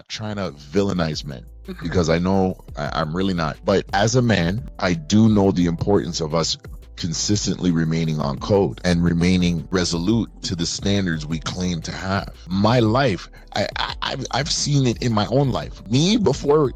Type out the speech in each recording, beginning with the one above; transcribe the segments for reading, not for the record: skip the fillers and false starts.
not trying to villainize men, because I know I'm really not. But as a man, I do know the importance of us consistently remaining on code and remaining resolute to the standards we claim to have. My life, I've seen it in my own life. Me, before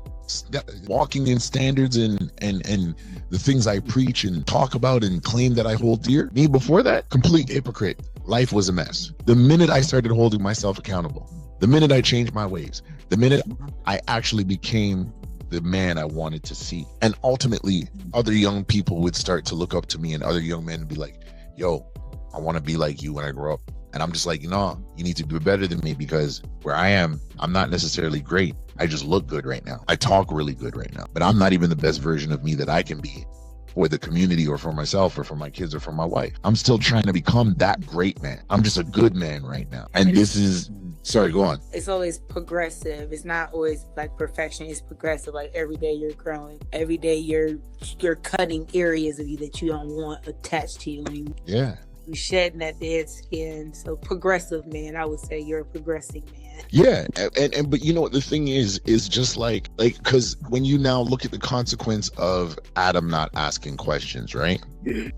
walking in standards and the things I preach and talk about and claim that I hold dear, me before that, complete hypocrite. Life was a mess. The minute I started holding myself accountable, the minute I changed my ways, the minute I actually became the man I wanted to see, and ultimately other young people would start to look up to me, and other young men would be like, yo, I want to be like you when I grow up. And I'm just like, no, you need to do better than me, because where I am, I'm not necessarily great. I just look good right now. I talk really good right now, but I'm not even the best version of me that I can be for the community or for myself or for my kids or for my wife. I'm still trying to become that great man. I'm just a good man right now. And this is, sorry, go on. It's always progressive. It's not always like perfection. It's progressive. Like every day you're growing. Every day you're cutting areas of you that you don't want attached to you. Yeah. You're shedding that dead skin. So progressive, man. I would say you're a progressing man. Yeah, and but you know what the thing is just like because when you now look at the consequence of Adam not asking questions, right?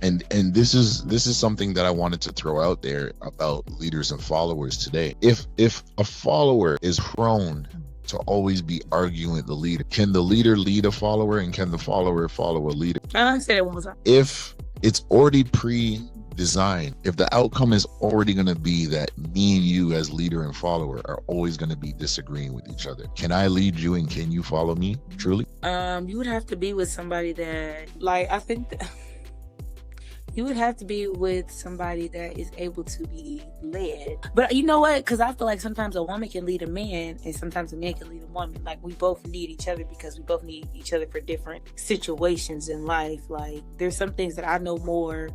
And this is something that I wanted to throw out there about leaders and followers today. If a follower is prone to always be arguing with the leader, can the leader lead a follower, and can the follower follow a leader? I say that one more time. If it's already pre-designed, if the outcome is already going to be that me and you as leader and follower are always going to be disagreeing with each other, can I lead you and can you follow me truly? You would have to be with somebody that, like, I think that you would have to be with somebody that is able to be led. But you know what? Because I feel like sometimes a woman can lead a man and sometimes a man can lead a woman. Like, we both need each other because we both need each other for different situations in life. Like, there's some things that I know more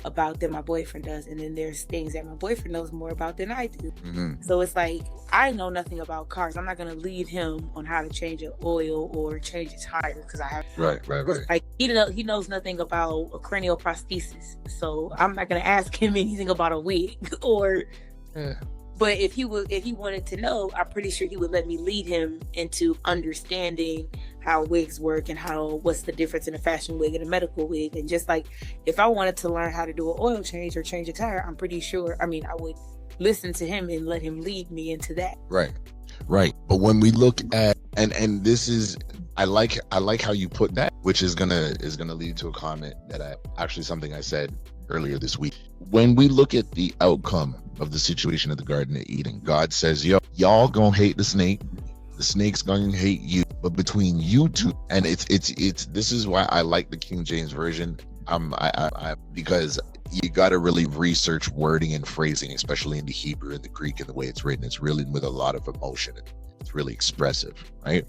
about than my boyfriend does, and then there's things that my boyfriend knows more about than I do. So it's like, I know nothing about cars. I'm not going to lead him on how to change an oil or change a tire because I have Right. like he knows nothing about a cranial prosthesis, so I'm not going to ask him anything about a wig or but if he wanted to know, I'm pretty sure he would let me lead him into understanding how wigs work and what's the difference in a fashion wig and a medical wig. And just like if I wanted to learn how to do an oil change or change a tire, I'm pretty sure, I would listen to him and let him lead me into that. Right. But when we look at, and this is, I like how you put that, which is gonna lead to a comment that something I said earlier this week. When we look at the outcome of the situation of the Garden of Eden, God says, y'all gonna hate the snake. The snake's gonna hate you. But between you two, and it's this is why I like the King James version. Because you got to really research wording and phrasing, especially in the Hebrew and the Greek and the way it's written. It's really with a lot of emotion. It's really expressive, right?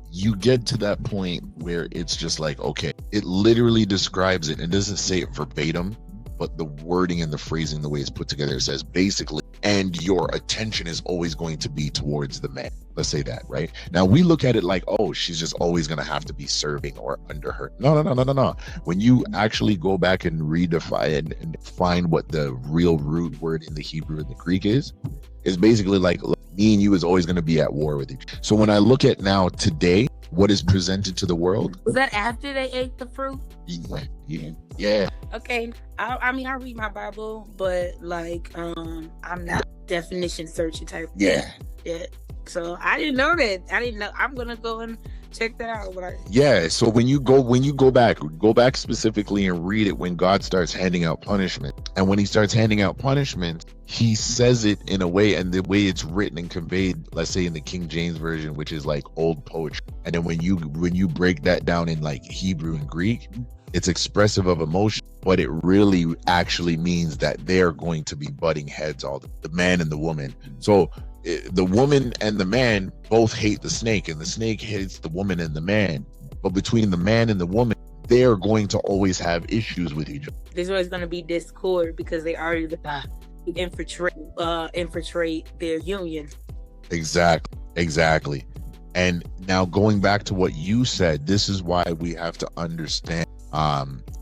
You get to that point where it's just like, okay, it literally describes it. It doesn't say it verbatim, but the wording and the phrasing, the way it's put together, it says basically, and your attention is always going to be towards the man. Let's say that, right? Now we look at it like, oh, she's just always going to have to be serving or under her. No. When you actually go back and redefine and find what the real root word in the Hebrew and the Greek is, it's basically like, look, me and you is always going to be at war with each other. So when I look at now today, what is presented to the world. Was that after they ate the fruit? Yeah. Okay. I read my Bible, but like, I'm not definition searching type. Yeah. So I didn't know that. I'm gonna go and check that out. Yeah. So when you go back specifically and read it when God starts handing out punishment. And when he starts handing out punishment, he says it in a way, and the way it's written and conveyed, let's say in the King James version, which is like old poetry. And then when you break that down in like Hebrew and Greek, it's expressive of emotion, but it really actually means that they're going to be butting heads, all the man and the woman. So the woman and the man both hate the snake, and the snake hates the woman and the man. But between the man and the woman, they're going to always have issues with each other. There's always going to be discord because they already infiltrate their union. Exactly. And now going back to what you said, this is why we have to understand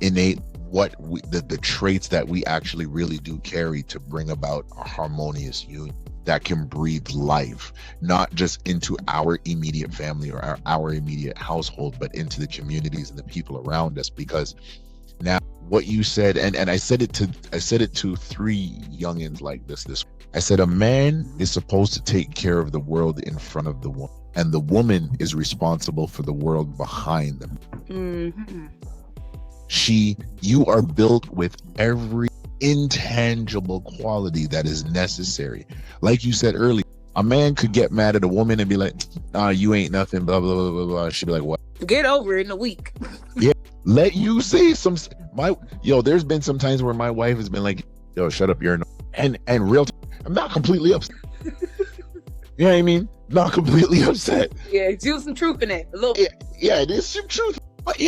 innate the traits that we actually really do carry to bring about a harmonious union that can breathe life, not just into our immediate family or our immediate household, but into the communities and the people around us. Because now what you said, and I said it to 3 youngins like this. I said, a man is supposed to take care of the world in front of the woman, and the woman is responsible for the world behind them. Mm-hmm. You are built with every intangible quality that is necessary. Like you said earlier, a man could get mad at a woman and be like, "Nah, you ain't nothing," blah blah blah blah blah. She'd be like, "What? Get over it in a week." Yeah, let you say some. There's been some times where my wife has been like, "Yo, shut up, you're and real. I'm not completely upset. You know what I mean? Not completely upset. Yeah, do some truth in it. A little. Yeah, it is some truth. But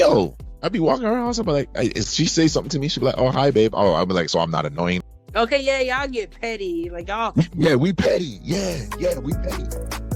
I'd be walking around house. I'm like, if she say something to me, she'd be like, "Oh, hi, babe." Oh, I'd be like, "So I'm not annoying." Okay, yeah, y'all get petty, like y'all. Yeah, we petty. Yeah, we petty.